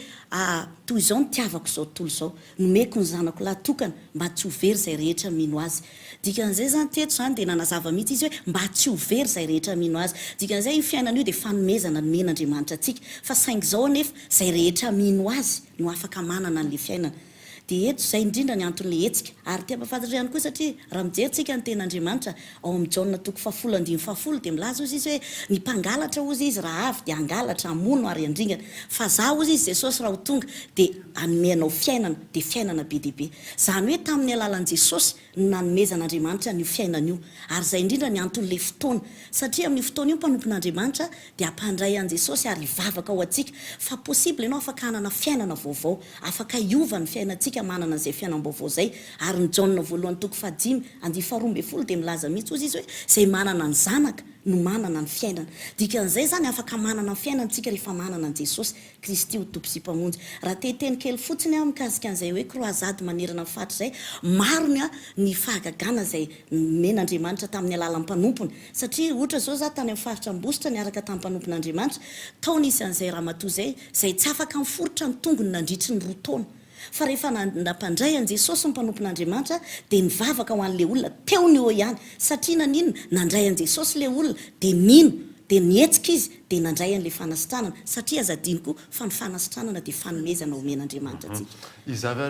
toy izao ny tiavako izao tontolo izao nomeko ny zanako lahy tokana mba tsy ho very izay rehetra mino azy. Dikan'izay zany teto zany dia nanazava mihitsy izy hoe mba tsy ho very izay rehetra mino azy. Dikan'izay io fiainana io dia fanomezana ny men'Andriamanitra antsika fa saingy izao anefa izay rehetra mino azy no afaka manana an'ilay fiainana. Dia eto izay indrindra ny anton'ilay hetsika ary tia mpafantatra ihany koa satria raha mijerytsika ny ten'Andriamanitra ao amin'ny John 4:10 dia milaza ozy izy hoe ny mpangalatra ozy izy raha avy dia angalatra hamono ary andringana fa za ozy izy Jesosy raha ho tonga dia anomenao fiainana dia fiainana be dia be. Zany hoe tamin'ny alalan'i Jesosy no nanomezan'Andriamanitra ny fiainana io ary izay indrindra ny anton'ilay fotoana satria amin'ny fotoana io mpanompon'Andriamanitra dia ampandray an' Jesosy ary hivavaka ao antsika fa possible ianao afaka hanana fiainana vaovao afaka hiova ny fiainantsika manana an'izay fiainam-baovao izay ary ny John 1:5 dia milaza mihitsy ozy izy hoe izay manana ny zanaka no manana ny fiainana. Dikan'izay zany afaka manana ny fiainantsika rehefa manana an' Jesosy Kristy ho tompo sy mpamonjy. Raha te-hiteny kely fotsiny aho mikasika an'izay hoe croisade manerana ny fatra izay marony ny fahagagana izay men'Andriamanitra tamin'ny alalan'ny mpanompony satria ohatra zao za tany amin'ny faritra Ambositra niaraka tamin'ny mpanompon'Andriamanitra tao nisy an'izay ramatoa izay tsy afaka miforotra ny tongony nandritry ny 2 taona fa rehefa nampandray an' Jesosy ny mpanompon'Andriamanitra dia nivavaka ho an'ilay olona teo ny eo ihany satria nanino nandray an' Jesosy ilay olona dia mino dia nietsika izy dia nandray an'ilay fanasitranana satria azadiniko fa ny fanasitranana dia fanomezana omen'Andriamanitra antsika. Izavy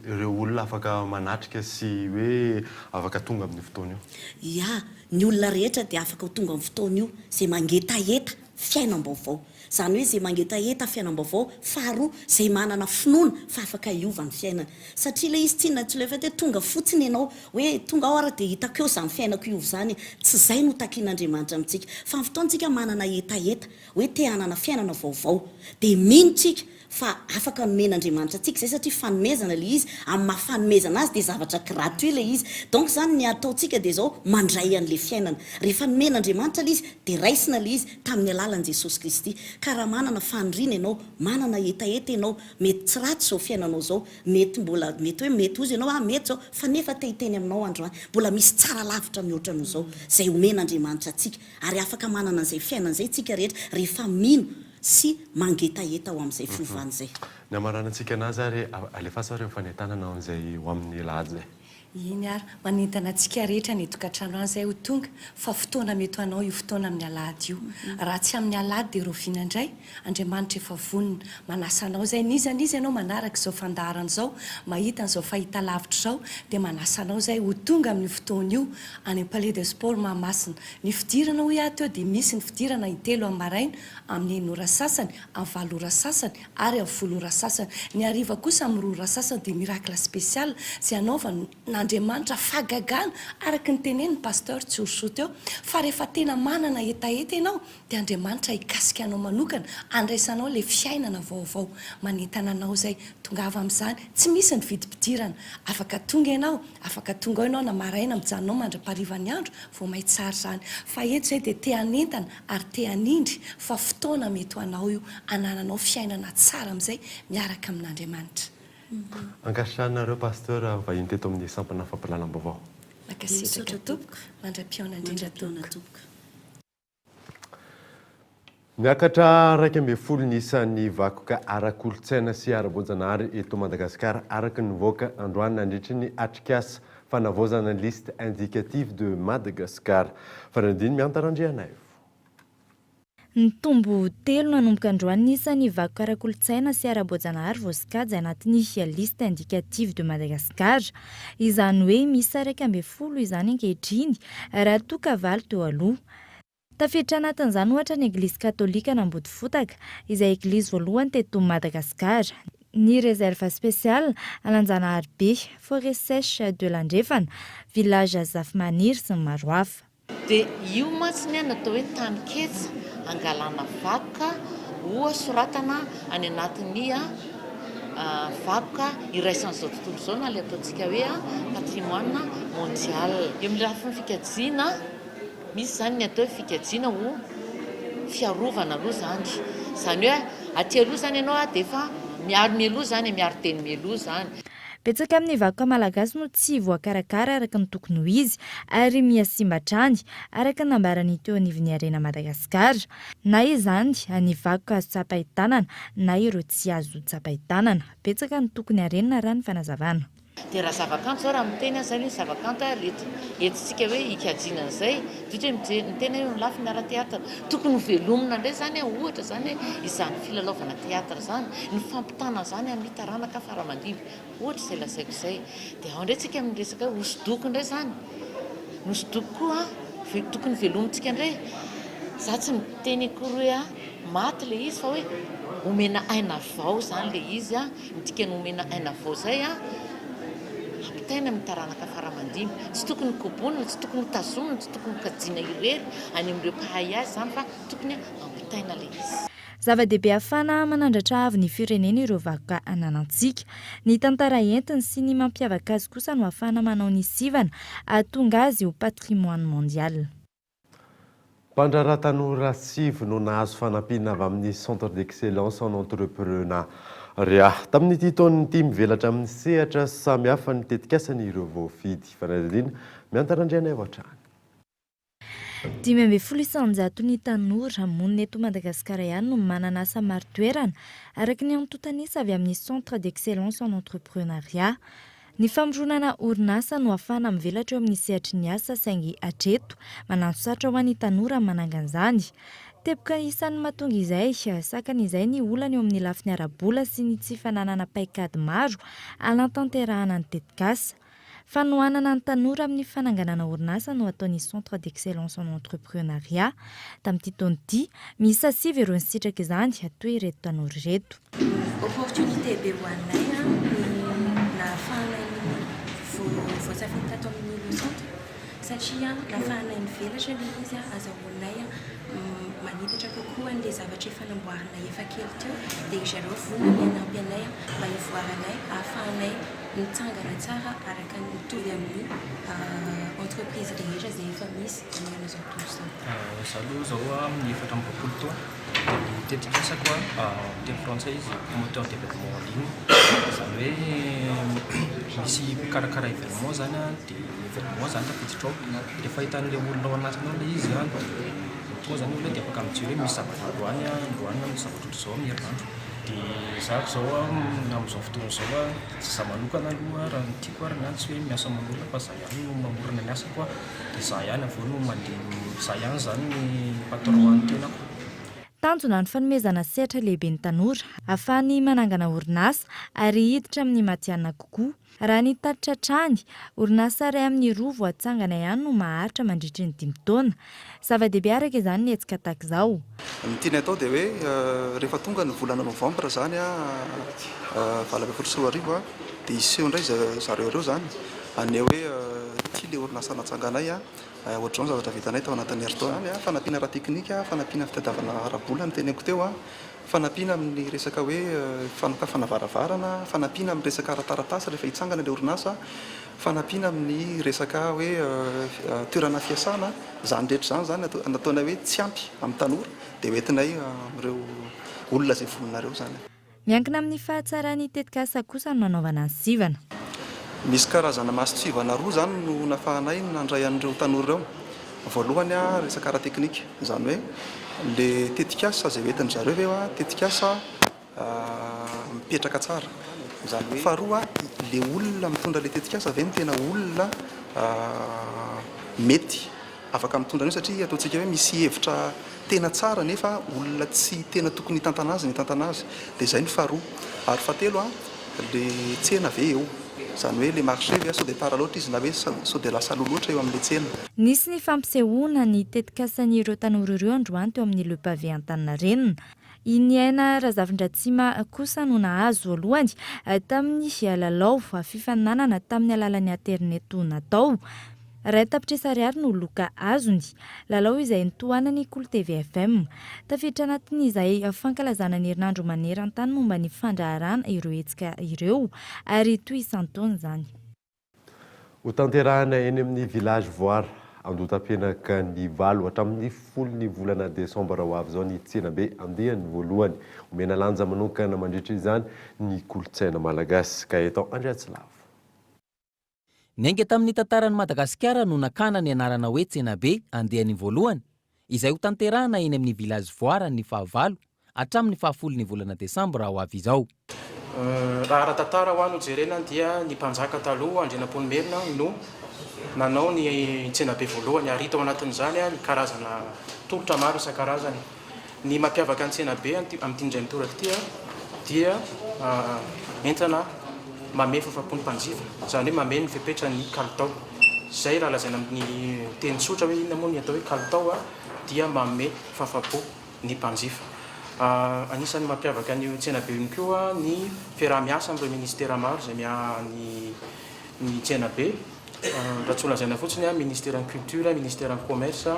ireo olona afaka manatrika sy hoe afaka tonga amin'ny fotoana io? Ya, ny olona rehetra dia afaka ho tonga amin'ny fotoana io izay mangetaheta fiainam-baovao. Zany hoe izay mangetaheta fiainam-baovao faharoa izay manana finoana fa afaka hiova ny fiainana satria ilay izy tsinona tsy lefa hoe tonga fotsiny ianao hoe tonga ao ary dia hitako eo izany fiainako iova izany tsy izay no takian'Andriamanitra amintsika fa ny fotoantsika manana hetaheta hoe te hanana fiainana vaovao dia minotsika fa afaka nomen'andriamanitra atsika zay satria fanomezana le izy amin'ny mahafanomezana azy dia zavatra gratuit le izy donc zany ny ataontsika dia zao mandray an'le fiainana rehefa nomen'andriamanitra le izy dia raisina le izy tamin'ny alalan'i jesosy kristy ka raha manana fanirina ianao manana etaeta ianao mety tsy ratsy zao fiainanao zao mety mbola mety hoe mety ozy ianao mety zao fa nefa tehiteny aminao androany mbola misy tsara lavitra mihoatra no zao zay omen'andriamanitra atsika ary afaka manana an'izay fiainan'izay tsika rehetra rehefa mino sy mangetaeta ho amin'izay fiovany zay ny amaranantsika anazy ary alefasa reo fanentanana an'izay ho amin'ny lady zay iny ary manentana antsika rehetra ny tokantrano any zay ho tonga fa fotoana mety ho anao io fotoana amin'ny alady io raha tsy amin'ny alady dia roviana indray andriamanitra efa vonina manasa anao zay nizana izy ianao manaraka izao fandaharana izao mahita n'izao fahita lavitra izao dia manasa anao zay ho tonga amin'ny fotoana io any palais de sport mahamasina ny fidirana ho iahy teo dia misy ny fidirana intelo amin'ny maraina amin'ny enora sasany amin'ny valora sasany ary amin'ny volora sasany ny ariva kosa amin'ny rora sasany dia miracle spécial zay anaovany n'andriamanitra fagagana araka ny teneny pasteur tsy horoso teo fa rehefa tena manana etaeta ianao dia andriamanitra hikasika anao manokana andraisanao le fiainana vaovao manentana anao zay tonga avy amin'izany tsy misy ny vidim-pidirana afaka tonga ianao afaka tonga ao ianao na maraina mijanonao mandra-pariva ny andro vao may tsara zany fa eto zay dia te hanentana ary te hanindry fa fotoana mety ho anao io anananao fiainana tsara amin'izay miaraka amin'andriamanitra ankasitrahanareo pasteur vahiny teto amin'ny sampana fampalalam-baovao makasitraka tompoko mandra-piona indrindra tompoko miakatra raika amby folo ny isan'ny vakoka ara-kolotsaina sy ara-boajanahary eto Madagasikara araka nivoaka androany nandritra ny atrikasa fanavaozana liste indicative de Madagascar faranidiny miantarandrianay ny tombo telo nanomboka androany nisan'ny vakoka ara-kolotsaina sy ara-boajanahary voasikajy anatin'ny liste indicative de Madagascar izany hoe misy raika amby folo izany ankehitriny raha toa valo teo aloha tafiditra anatin'izany ohatra ny eglizy katolika nambody fotaka izay eglizy voalohany teto Madagasikara ny réserve spéciale alanjanahary be forêt sèche de landrefana village zafimaniry sy ny maro hafa dia io matsiny a natao hoe tany ketsa angalana vakoka soratana any anatin'ny vakoka iraisan'izao tontolo izao na le ataontsika hoe patrimoine mondial eo amin'ny lafiny fikajiana misy zany ny atao hoe fikajiana ho fiarovana aloha zany hoe aty aloha zany ianao dia efa miaro mialoha zany miaro teny mialoha zany betsaka amin'ny vakoka malagasy no tsy voakarakara araka ny tokony ho izy ary miasimbatrany araka nambarany teo anivon'ny harena Madagasikara na izany ny vakoka azo tsapaitanana na ireo tsy azo tsapaitanana betsaka ny tokony harenina raha ny fanazavana dia raha zavakanto zao raha miteny zany hoe zavakanto etontsika hoe hikajiana an'izay ohatra hoe miteny hoe lafiny ara-teatra tokony velomina indray zany ohatra zany izany filalaovana teatra zany ny fampitana zany amin'ny taranaka faramandimby ohatra izay lazaiko izay dia ao indray tsika amin'ny resaka hoe hosodoko indray zany ny hosodoko koa tokony velomintsika indray za tsy miteny akory hoe maty le izy fa hoe omena aina vao zany le izy midika ny omena aina vao zay ampitaina amin'ny taranaka faramandimby tsy tokony kobonina tsy tokony tazomina tsy tokony kajiana irery any amin'ireo mpahay azy zany fa tokony ampitaina le izy zava-dehibe afana manandratra avy ny firenena ireo vakoka ananantsika ny tantara entiny sy ny mampiavaka azy kosa no afana manao ny sivana atonga azy ho patrimoine mondial mpandrara tanora sivy no nahazo fanampiana avy amin'ny centre d'excellence en entrepreneuriat tamin'ny ity taon'ny ity mivelatra amin'ny sehatra samihafa ny tetikasany ireo voafidy fanadina miantarandrianay voatrany 5,700 ny tanora monina eto Madagasikara ihany no manana asa maro toerana araka ny antotanisa avy amin'ny centre d'excellence en entrepreneuriat ny famoronana orinasa no afana mivelatra eo amin'ny sehatry ny asa saingy atreto manano sarotra ho an'ny tanora manangan'izany teboka isan'ny mahatonga izay sakana izay ny olana eo amin'ny lafiny ara-bola sy ny tsy fananana paikady maro alantanterahana ny tetikasa fanohanana ny tanora amin'ny fananganana orinasa no ataon'ny centre d'excellence en entrepreneuriat tamin'ity taona ity miisa 5 ireo nisitraka izany atoy ireto tanora ireto opportunité be ho anay nahafahana voasafidy tato amin'ny centre satria nafahanay nivelatra le izy azahoanay manitatra kokoa an'le zavatra efa namboarinay efa kely teo dia zareo vonona mianampy anay mba hivoaranay ahafahanay mitsangana tsara araka mitovy amin'ny entreprise rehetra izay efa misy amin'izao tontolo izao. Zaho aloha zao amin'ny 4 taona dia tetikasako teny frantsay izy promoteur développement en ligne zany hoe misy karakara événement zany dia événement zany tafiditra ao rehefa hitan'ilay olona ao anatinao ilay izy tonga zany olona dia afaka mijery hoe misy zavatra androany misy zavatra ohatr'izao amin'ny herinandro dia zako zao amin'izao fotoana zao tsy za manokana aloha raha ny tiako ary miantsy hoe miasa aman'olona fa za ihany no mamorona ny asako dia za ihany avao no mandeha za ihany zany ny patron any tenako. Tanjona ny fanomezana sehatra lehibe ny tanora ahafahany manangana orinasa ary hiditra amin'ny matianina kokoa. Raha ny tatitra trany, orinasa iray amin'ny 2 voatsangana ihany no maharitra mandritra ny 5 taona. Zava-dehibe araka izany ny hetsika tahaka izao. Ny tiany atao dia hoe rehefa tonga ny volana novembre zany 24 dia iseho indray zareo ireo zany aneo hoe tia le orinasa natsanganay ohatr'izao zavatra vitanay tao anatin'ny herintaona fanampiana ara teknika, fanampiana fitadiavana ara-bola ny teneko teo fanampiana amin'ny resaka hoe fanokafana varavarana, fanampiana amin'ny resaka ara-taratasy rehefa hitsangana ilay orinasa, fanampiana amin'ny resaka hoe toerana fiasana, zany rehetra zany nataonay hoe tsy ampy amin'ny tanora dia hoentinay amin'ireo olona izay voninareo zany. Miankina amin'ny fahatsarany tetikasa kosa no nanaovana ny sivana. Misy karazana masotsivana 2 zany no nafahanay nandray an'ireo tanora ireo. Voalohany resaka ara-teknika, zany hoe le tetikasa izay hoentin zareo ve tetikasa mipetraka tsara. Zany hoe faharoa le olona mitondra le tetikasa ve no tena olona mety afaka mitondra an'io satria ataontsika hoe misy hevitra tena tsara nefa olona tsy tena tokony hitantana azy dia izay ny faharoa. Ary fahatelo le tsena ve eo. Zany hoe le marché sao dia tara loatra izy na hoe sao dia lasa loha loatra eo amin'ilay tsena. Nisy ny fampisehoana ny tetikasan'ireo tanora ireo androany teo amin'ny Le Pavé Antaninarenina. Iny aina Razavin-Dratsima kosa no nahazo voalohany tamin'ny lalao fifaninanana tamin'ny alalan'ny internet natao. Ray tapitrisa ariary no loka azony. Lalao izay nitohanany Kolo TV FM. Tafiditra anatin'izay fankalazana ny herinandro maneran-tany momba ny fandraharana ireo hetsika ireo ary toy isan-taona zany. Ho tanterahana eny amin'ny village Voara andotam-penaka ny 8 hatramin'ny 10 ny volana desambra ho avy zao ny tsenabe andehany voalohany. Omena lanja manokana mandritra izany ny kolotsaina malagasy ka eto Andriatsilava. Niainga tamin'ny tantaran'i Madagasikara no nakana ny anarana hoe tsenabe andehany voalohany izay ho tanterahana eny amin'ny village Voara ny Vaovao hatramin'ny 10 ny volana desambra ho avy izao. Raha ara-tantara ho any jerena dia ny mpanjaka taloha Andrinampoinimerina no nanao ny tsenabe voalohany ary hita ao anatin'izany ny karazana tolotra maro isan-karazany. Ny mampiavaka ny tsenabe amin'ity indray mitoraka ity dia entana mameno fafapony mpanjifa, zany hoe mameno ny fepetra ny kalitao. Izay raha lazaina amin'ny teny tsotra hoe inona moa ny atao hoe kalitao dia mameno fafapo ny mpanjifa. Anisan'ny mampiavaka ny tsenabe iny koa ny fiaraha-miasa amin'ireo ministera maro izay ny tsenabe. Raha tsy ho lazaina fotsiny ministère ny culture, ministère ny commerce,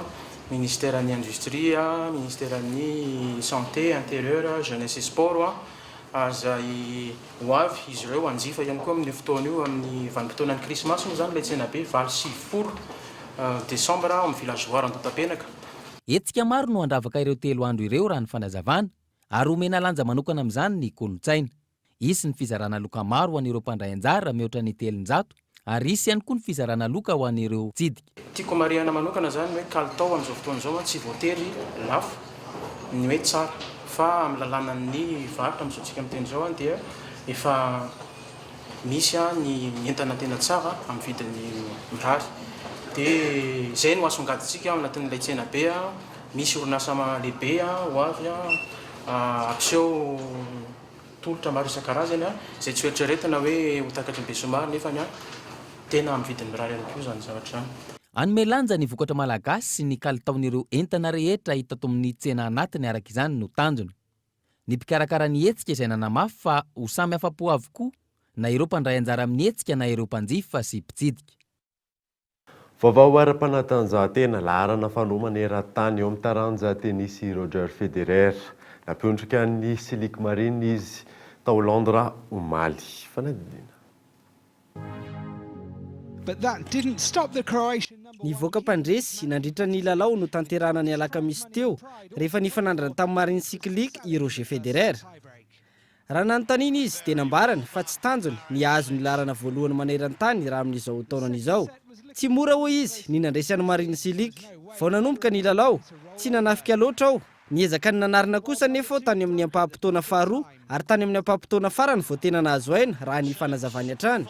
ministère ny industrie, ministère ny santé, intérieur, jeunesse et sport izay ho avy izy ireo anjifa ihany koa amin'ny fotoana io amin'ny vanim-potoanan'ny krismasy moa zany ilay tsenabe 24 desambra amin'ny village Voara andotam-penaka. Hetsika maro no andravaka ireo 3 andro ireo raha ny fanazavana ary omena lanja manokana amin'izany ny kolotsaina. Isy ny fizarana loka maro ho an'ireo mpandray anjara mihoatra ny 300 ary isy ihany koa ny fizarana loka ho an'ireo tsidika. Tiako marihana manokana zany hoe kalitao amin'izao fotoana izao tsy voatery lafo ny hoe tsara fa amin'ny lalanan'ny varotra amin'izao amin'ny teny izao dia efa misy ny entana tena tsara amin'ny vidiny mirary. Dia izay no asongadintsika anatin'ilay tsenabe misy orinasa lehibe ho avy ampiseho tolotra maro isan-karazany izay tsy eritreretina hoe ho takatry ny be somary nefa tena amin'ny vidiny mirary ihany koa zany zavatra zany. Anome lanja ny vokatra malagasy sy ny kalitaon'ireo entana rehetra hita ato amin'ny tsena anatiny araka izany no tanjona. Ny mpikarakara ny hetsika izay nanamafy fa ho samy afa-po avokoa na ireo mpandray anjara amin'ny hetsika na ireo mpanjifa sy mpitsidika. Vaovao ara-panatanjahantena laharana fanomana eran-tany eo amin'ny taranjahanteny Roger Federer nampiondrika ny Silic Marine izy tao Londres omaly fanadina. Nivoaka mpandresy nandritra ny lalao no tanterana ny alakamisy teo rehefa nifanandrana tamin'ny Marine Cyclique i Roger Federer. Raha nanontaniana izy dia nambarany fa tsy tanjony nihazo ny larana voalohany maneran-tany raha amin'izao taonan'izao. Tsy mora hoy izy ny nandresy ny Marine Cyclique. Vao nanomboka ny lalao tsy nanafika loatra aho. Niezaka ny nanarina kosa nefa tany amin'ny ampaham-potoana faharoa ary tany amin'ny ampaham-potoana farany vao tena nahazo aina raha ny fanazavany hatrany.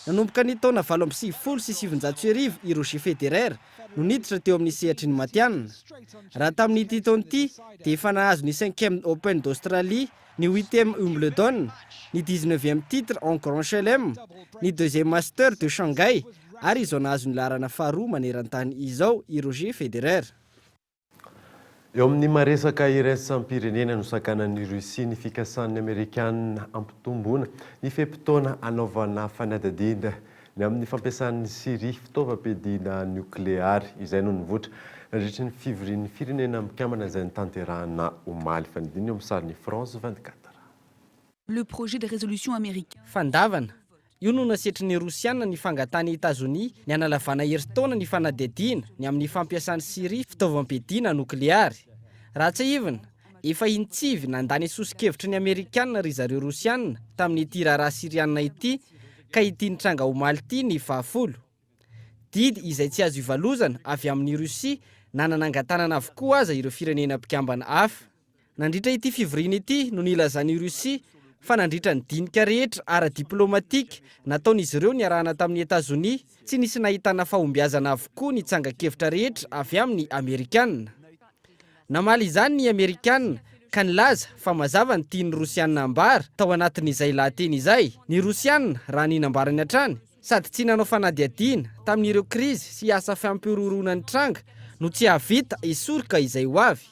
Nanomboka ny taona 770 i Roger Federer no niditra teo amin'ny sehatry ny matianina. Raha tamin'ity taona ity dia efa nahazo ny 5e Open d'Australie, ny 8e Wimbledon, ny 19e titre en Grand Chelem, ny 2e Master de Shanghai ary izao nahazo ny larana faharoa maneran-tany izao i Roger Federer. Eo amin'ny maresaka iraisam-pirenena no sakanan'ny Russie ny fikasan'ny Amerikanina ampitomboana ny fe-potoana anaovana fanadadiana ny amin'ny fampiasan'ny Syrie fitaovam-piadiana nukleary izay no nivoatra nandritra ny fivorian'ny firenena mikambana izay nitanterahana omaly fanadina eo amin'ny sarin'ny France 24. Le projet de résolution américain. Fandavana io no nasetrin'ny Rosiana ny fangatany Etazonia ny analavana herintaona ny fanadadiana ny amin'ny fampiasan'ny Syrie fitaovam-piadiana nukleary. Raha tsy ivana, efa intsivy nandany sosikevitra ny Amerikanina ry zareo Rosiana tamin'ity raharaha Siriana ity ka ity nitranga omaly ity ny 10. Didy izay tsy azo ivalozana avy amin'ny Rusia na nanangatanana avokoa aza ireo firenena mpikambana hafa. Nandritra ity fivoriana ity no nilazan'ny Rusia fa nandritra ny dinika rehetra ara-diplomatika nataon'izy ireo niarahana tamin'ny Etazonia tsy nisy nahitana fahombiazana avokoa ny tsangakevitra rehetra avy amin'ny Amerikanina. Namaly izany ny Amerikanina ka nilaza fa mazava ny tian'ny Rosiana ambara tao anatin'izay lahateny izay. Ny Rosiana raha ninambarany hatrany sady tsy nanao fanadihadiana tamin'ireo krizy sy asa fiampirorona ny tranga no tsy havita hisoroka izay ho avy.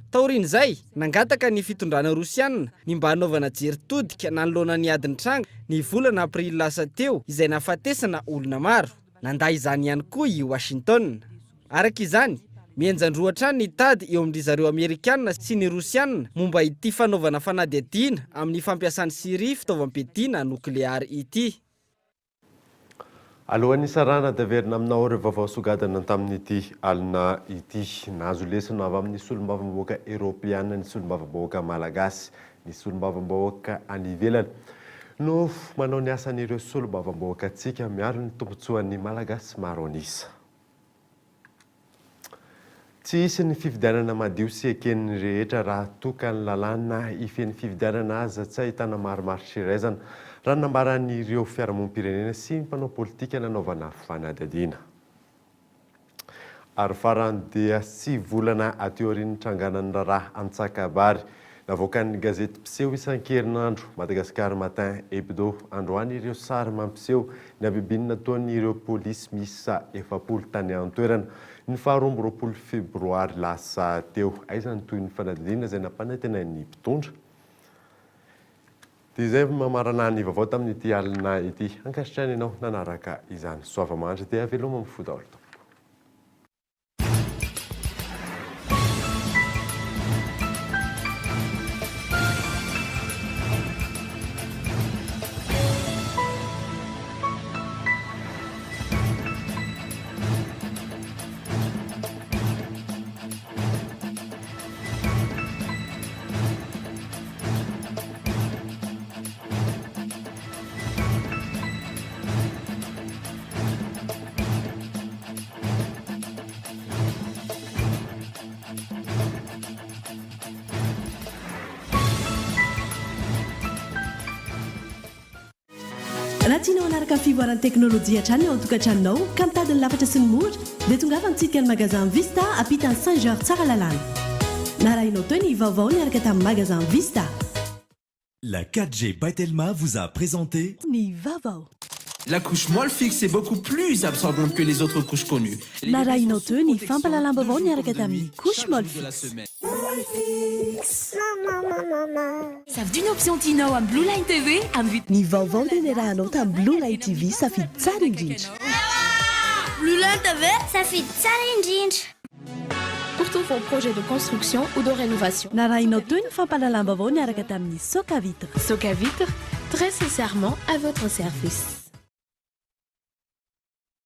Taorian'izay nangataka ny fitondrana Rosiana ny mba hanaovana jeritodika nanoloana ny adiny tranga ny volana aprily lasa teo izay nahafatesana olona maro. Nanda izany ihany koa i Washington. Araka izany mienjandroatra ny tady eo amin'ny zareo Amerikanina sy ny Rosiana momba ity fanaovana fanadihadiana amin'ny fampiasan'ny Syrie fitaovam-piadiana nukleary ity. Alohan'ny sarana daverina aminao ireo vaovao sogadana tamin'ity alina ity nahazo lesona avy amin'ny solombavambahoaka Europeana, ny solombavambahoaka Malagasy, ny solombavambahoaka any ivelany no manao ny asan'ireo solombavambahoaka antsika miaro ny tombontsoan'ny Malagasy maro anisa. Tsy isy ny fifidianana madio sy eken'ny rehetra raha toka ny lalàna ifen'ny fifidianana aza tsy ahitana maromaro siraizana raha nambaran'ireo fiarahamonim-pirenena sy ny mpanao politika nanaovana fanadadiana. Ary farany dia sy volana ateorin'ny tranganan'ny raharaha Antsakabary navoakan'ny gazety mpiseho isan-kerinandro Madagascar Matin Hebdo androany ireo sary mampiseho ny abibinina ataon'ireo polisy misa 700 tany an-toerana ny 12 febroary lasa teo. Aizany toy ny fanadadiana izay nampanantenan'ny mpitondra. Dia izay mamarana ny vaovao tamin'ity alina ity. Ankasitrany ianao nanaraka izany. Soavamandry dia veloma amin'ny fodaholo. Raha tianao hanaraka ny fivoaran'ny teknôlôjia hatrany ao an-tokantranonao ka mitady ny lafatra sy ny mora dia tongava mitsidika ny magasin Vista ampita ny Saint-Georges tsara lalàna. Na raha inao teo ny vaovao niaraka tamin'ny magasin Vista. La 4G by Telma vous a présenté Ni Vaovao. La couche molle fixe est beaucoup plus absorbante que les autres couches connues. Na raha inao teo ny fampalalam-baovao niaraka tamin'ny couche molle fixe. Savent d'une option Tino à Blue Line TV Ny vaovao dia ny rahanao tamin'ny Blue Line TV safidy tsara indrindra. Blue lenta ve safidy tsara indrindra. Pour tous vos projets de construction ou de rénovation. Narahinao toy ny fampahalalam-baovao niaraka tamin'ny Soka Vitre. Soka Vitre, très sincèrement à votre service.